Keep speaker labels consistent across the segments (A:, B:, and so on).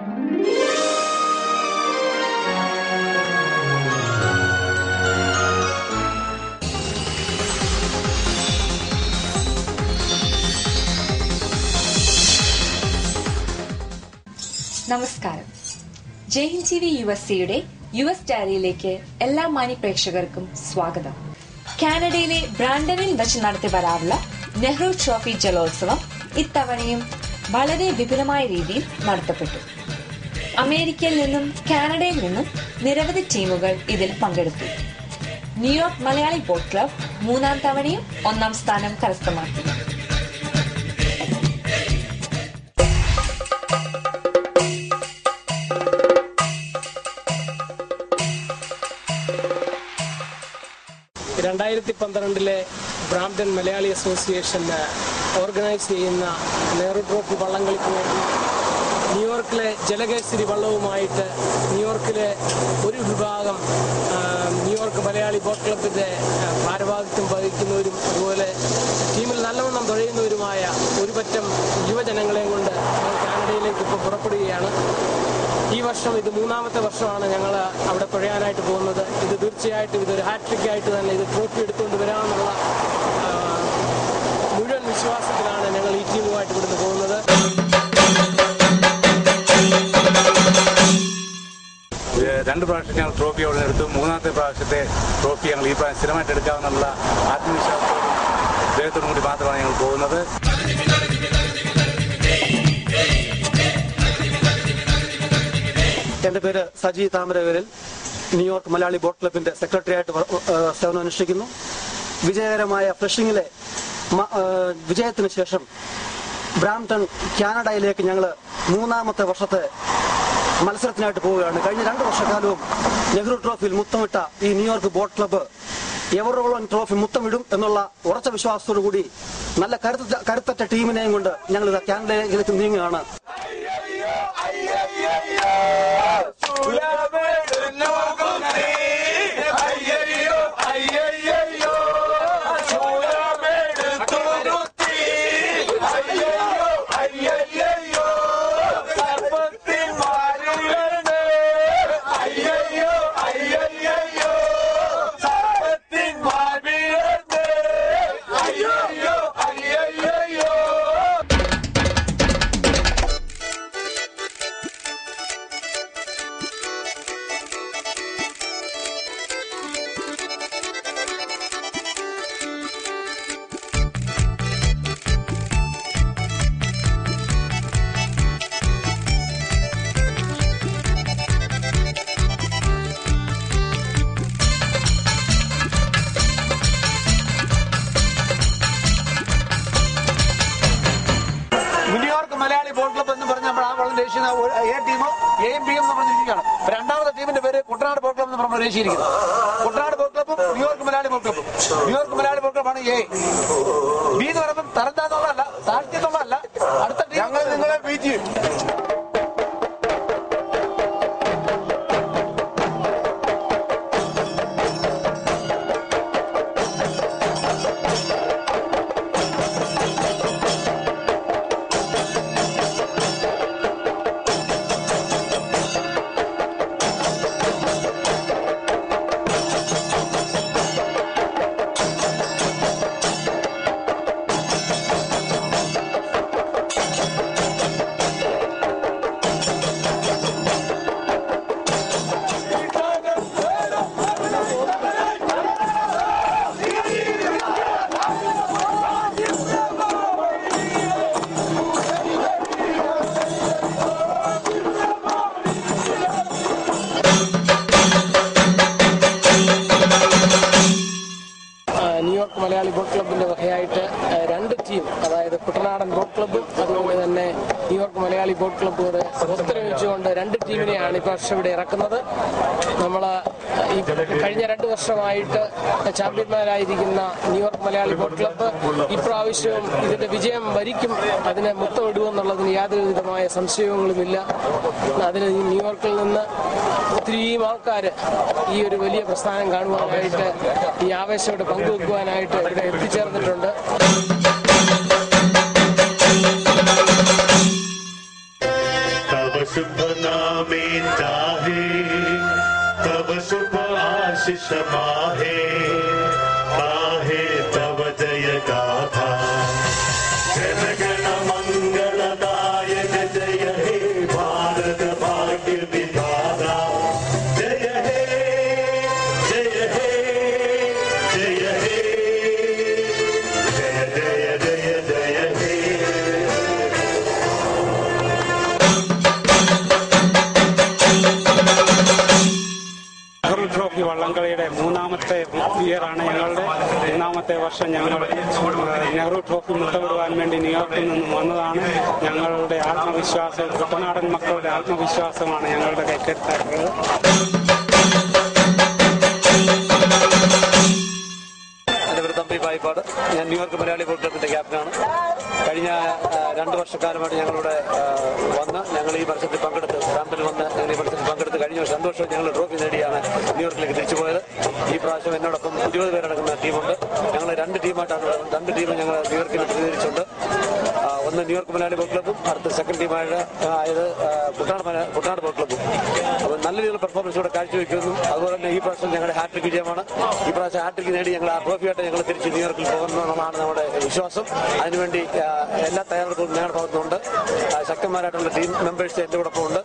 A: നമസ്കാരം. Jaihind TV USA US ഡയറിയിലേക്ക് എല്ലാ മാന്യ പ്രേക്ഷകർക്കും സ്വാഗതം. കാനഡയിലെ ബ്രാൻഡനിൽ വെച്ച് നടത്തി വരാറുള്ള നെഹ്റു ട്രോഫി ജലോത്സവം ഇത്തവണയും വളരെ വിപുലമായ രീതിയിൽ നടത്തപ്പെട്ടു. അമേരിക്കയിൽ നിന്നും കാനഡയിൽ നിന്നും നിരവധി ടീമുകൾ ഇതിൽ പങ്കെടുത്തു. ന്യൂയോർക്ക് മലയാളി ബോട്ട് ക്ലബ് 3-ാം തവണയും 1-ാം സ്ഥാനം കരസ്ഥമാക്കി.
B: ബ്രാംപ്ടൺ മലയാളി അസോസിയേഷൻ ഓർഗനൈസ് ചെയ്യുന്ന നെഹ്റു ട്രോഫി വള്ളംകളിക്ക് വേണ്ടി ന്യൂയോർക്കിലെ ജലകേസരി വള്ളവുമായിട്ട് ന്യൂയോർക്കിലെ ഒരു വിഭാഗം ന്യൂയോർക്ക് മലയാളി ബോട്ട് ക്ലബിന്റെ ഭാരവാഹിത്വം വഹിക്കുന്നവരും അതുപോലെ ടീമിൽ നല്ലവണ്ണം തുഴയുന്നവരുമായ ഒരു പറ്റം യുവജനങ്ങളെയും കൊണ്ട് കാനഡയിലേക്ക് ഇപ്പോൾ പുറപ്പെടുകയാണ്. ഈ വർഷം ഇത് 3-ാമത്തെ വർഷമാണ് ഞങ്ങൾ അവിടെ തുഴയാനായിട്ട് പോകുന്നത്. ഇത് തീർച്ചയായിട്ടും ഇതൊരു ഹാട്രിക് ആയിട്ട് തന്നെ ഇത് ട്രോഫി എടുത്തുകൊണ്ട് വരാമെന്നുള്ള മുഴുവൻ വിശ്വാസത്തിലാണ് ഞങ്ങൾ ഈ ടീമുമായിട്ട് ഇവിടുന്ന് പോകുന്നത്.
C: രണ്ട് പ്രാവശ്യം ഞങ്ങൾ ട്രോഫി അവിടെ എടുത്തു. 3-ാമത്തെ പ്രാവശ്യത്തെ ട്രോഫി ഞങ്ങൾ ഈ പ്രാവശ്യം സ്ഥിരമായിട്ട് എടുക്കാമെന്നുള്ള ആത്മവിശ്വാസത്തോടും അദ്ദേഹത്തോടും കൂടി മാത്രമാണ് ഞങ്ങൾ പോകുന്നത്.
D: എന്റെ പേര് സജി താമരവേലിൽ, ന്യൂയോർക്ക് മലയാളി ബോട്ട് ക്ലബിന്റെ സെക്രട്ടറി ആയിട്ട് സേവനം അനുഷ്ഠിക്കുന്നു. വിജയകരമായ ഫ്ലഷിംഗിലെ വിജയത്തിന് ശേഷം ബ്രാംപ്ടൺ കാനഡയിലേക്ക് ഞങ്ങൾ 3-ാമത്തെ വർഷത്തെ മത്സരത്തിനായിട്ട് പോവുകയാണ്. കഴിഞ്ഞ 2 വർഷക്കാലവും നെഹ്റു ട്രോഫിയിൽ മുത്തമിട്ട ഈ ന്യൂയോർക്ക് ബോട്ട് ക്ലബ്ബ് എവറോളൻ ട്രോഫി മുത്തമിടും എന്നുള്ള ഉറച്ച വിശ്വാസത്തോടു കൂടി നല്ല കരുത്തറ്റ ടീമിനെയും കൊണ്ട് ഞങ്ങൾ കാനഡയിലേക്ക് നീങ്ങുകയാണ്.
E: മലയാളി ബോട്ട് ക്ലബ് എന്ന് പറഞ്ഞ നമ്മൾ ആ വള്ളം രജിക്കുന്ന എ ടീം എയും ബിയും എന്ന് പറഞ്ഞിരിക്കുകയാണ്. രണ്ടാമത്തെ ടീമിന്റെ പേര് കുട്ടനാട് ബോട്ട് ക്ലബ് എന്ന് നമ്മൾ രജിച്ചിരിക്കുന്നത്. കുട്ടനാട് ബോട്ട് ക്ലബും ന്യൂയോർക്ക് മലയാളി ബോട്ട് ക്ലബും. ന്യൂയോർക്ക് മലയാളി ബോട്ട് ക്ലബാണ് എ. ബി എന്ന് പറയുമ്പോൾ തരംതാന്നുള്ളതല്ല, താഴ്ത്തിയെന്നുള്ളതല്ല, അടുത്ത ടീം ഞങ്ങൾ നിങ്ങളെ ബി ചെയ്യും.
B: മലയാളി ബോട്ട് ക്ലബിന്റെ വകയായിട്ട് 2 ടീം, അതായത് കുട്ടനാടൻ ബോട്ട് ക്ലബ്ബും അതുപോലെ തന്നെ ന്യൂയോർക്ക് മലയാളി ബോട്ട് ക്ലബ്ബും കൂടെ ഒത്തൊരുമിച്ചുകൊണ്ട് 2 ടീമിനെയാണ് ഈ വർഷം ഇവിടെ ഇറക്കുന്നത്. നമ്മൾ ഈ കഴിഞ്ഞ 2 വർഷമായിട്ട് ചാമ്പ്യന്മാരായിരിക്കുന്ന ന്യൂയോർക്ക് മലയാളി ബോട്ട് ക്ലബ്ബ് ഇപ്രാവശ്യവും ഇതിന്റെ വിജയം വരിക്കും, അതിനെ മുത്തമിടുമെന്നുള്ളതിന് യാതൊരു വിധമായ സംശയങ്ങളുമില്ല. അതിന് ന്യൂയോർക്കിൽ നിന്ന് ഒത്തിരിയും ആൾക്കാർ ഈ ഒരു വലിയ പ്രസ്ഥാനം കാണുവാനായിട്ട്, ഈ ആവേശത്തോടെ പങ്കുവെക്കുവാനായിട്ട് ഇവിടെ എത്തിച്ചേർന്നിട്ടുണ്ട്.
F: तब शुभ नामे चाहे तब शुभ आशीष माहे आहे तब जय गाथा जन गण मंगलदायक जय हे भारत भाग्य विधाता जय हे जय हे जय हे जय जय जय जय हे
C: നെഹ്റു ട്രോഫി വള്ളംകളിയുടെ മൂന്നാമത്തെ ഇയറാണ് ഞങ്ങളുടെ. മൂന്നാമത്തെ വർഷം ഞങ്ങൾ നെഹ്റു ട്രോഫി മുത്തമിടുവാൻ വേണ്ടി ന്യൂയോർക്കിൽ നിന്നും വന്നതാണ്. ഞങ്ങളുടെ ആത്മവിശ്വാസം, കുട്ടനാടൻ മക്കളുടെ ആത്മവിശ്വാസമാണ് ഞങ്ങളുടെ കൈക്കരുത്തായിട്ടുള്ളത്.
D: എൻ്റെ പേര് തമ്പി പായിപ്പാട്. ഞാൻ ന്യൂയോർക്ക് മലയാളി ബോട്ട് ക്ലബിന്റെ ക്യാപ്റ്റനാണ്. കഴിഞ്ഞ 2 വർഷക്കാലമായിട്ട് ഞങ്ങളിവിടെ വന്ന് ഞങ്ങൾ ഈ മത്സരത്തിൽ പങ്കെടുത്ത് ബ്രാംപ്ടണിൽ വന്ന് ഞങ്ങൾ ഈ മത്സരത്തിൽ പങ്കെടുത്ത് കഴിഞ്ഞ വർഷം 2 വർഷം ഞങ്ങൾ ട്രോഫി നേടിയാണ് ന്യൂയോർക്കിലേക്ക് തിരിച്ചുപോയത്. ഈ പ്രാവശ്യം എന്നോടൊപ്പം 20 പേരടങ്ങുന്ന ടീമുണ്ട്. ഞങ്ങൾ 2 ടീമായിട്ടാണ്. 2 ടീം ഞങ്ങൾ ന്യൂയോർക്കിൽ പ്രതിനിധീകരിച്ചുണ്ട്. ഒന്ന് ന്യൂയോർക്ക് മലയാളി ബോട്ട് ക്ലബ്ബും അടുത്ത സെക്കൻഡ് ടീമായത് കുട്ടനാട് ബോട്ട് ക്ലബ്ബും. അപ്പോൾ നല്ല രീതിയിലുള്ള പെർഫോമൻസ് ഇവിടെ കാഴ്ചവെക്കുന്നു. അതുപോലെ തന്നെ ഈ പ്രാവശ്യം ഞങ്ങളുടെ ഹാട്രിക് വിജയമാണ്. ഈ പ്രാവശ്യം ഹാട്രിക് നേടി ഞങ്ങൾ ആ ട്രോഫിയായിട്ട് ഞങ്ങൾ തിരിച്ച് ന്യൂയോർക്കിൽ പോകുന്നതാണ് നമ്മുടെ വിശ്വാസം. അതിനുവേണ്ടി എല്ലാ തയ്യാറെടുപ്പും ഞങ്ങളുടെ ഭാഗത്തുനിന്നുണ്ട്. ശക്തന്മാരായിട്ടുള്ള ടീം മെമ്പേഴ്സ് എൻ്റെ കൂടൊപ്പം ഉണ്ട്.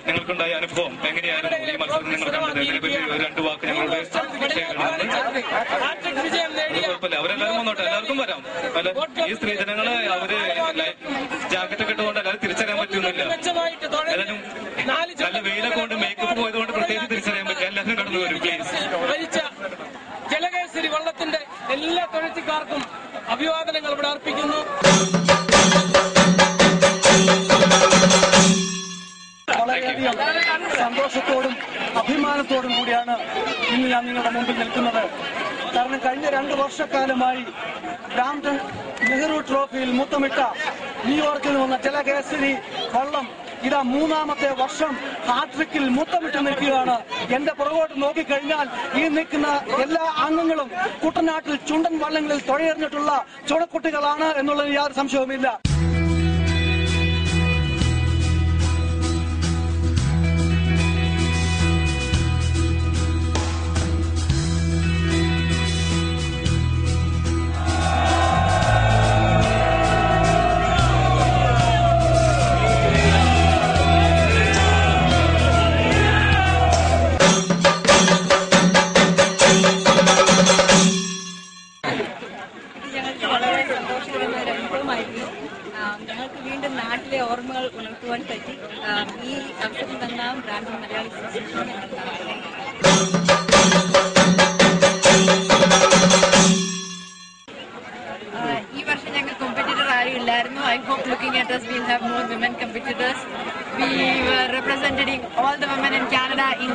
G: നിങ്ങൾക്കുണ്ടായ അനുഭവം എങ്ങനെയായിരുന്നു? ഈ മത്സരം നിങ്ങൾ കണ്ടത് ഇതിനെപ്പറ്റി 2 വാക്ക് ഞങ്ങളുടെ കുഴപ്പമില്ല. അവരെല്ലാവരും വന്നോട്ടെ, എല്ലാവർക്കും വരാം. അല്ല, ഈ സ്ത്രീജനങ്ങള് അവര് ജാക്കറ്റ് ഒക്കെ ഇട്ടുകൊണ്ട് എല്ലാവരും തിരിച്ചറിയാൻ പറ്റുന്നില്ല. എല്ലാവരും നല്ല വെയിലൊക്കെ കൊണ്ട് മേക്കപ്പ് പോയതുകൊണ്ട് പ്രത്യേകിച്ച് തിരിച്ചറിയാൻ പറ്റും. എല്ലാവരും കടന്നു വരും പ്ലീസ്.
B: ജലകേസരി വള്ളത്തിന്റെ എല്ലാ തുഴച്ചിക്കാർക്കും അഭിവാദനങ്ങൾ ഇവിടെ അർപ്പിക്കുന്നു. വളരെയധികം സന്തോഷത്തോടും അഭിമാനത്തോടും കൂടിയാണ് ഇന്ന് ഞാൻ നിങ്ങളുടെ മുമ്പിൽ നിൽക്കുന്നത്. കാരണം കഴിഞ്ഞ 2 വർഷക്കാലമായി ബ്രാംപ്ടൺ നെഹ്റു ട്രോഫിയിൽ മുത്തമിട്ട ന്യൂയോർക്കിൽ വന്ന ജലകേസരി വള്ളം ഇതാ 3ാമത്തെ വർഷം ഹാട്രിക്കിൽ മുത്തമിട്ട് നിൽക്കുകയാണ്. എന്റെ പുറകോട്ട് നോക്കിക്കഴിഞ്ഞാൽ ഈ നിൽക്കുന്ന എല്ലാ അംഗങ്ങളും കുട്ടനാട്ടിൽ ചുണ്ടൻ വള്ളങ്ങളിൽ തുഴയെറിഞ്ഞിട്ടുള്ള ചുണക്കുട്ടികളാണ് എന്നുള്ളതിന് യാതൊരു സംശയവുമില്ല.
H: ഉണ്ടായിരുന്നു. I hope looking at us we'll have more women competitors. We were representing all the women in Canada in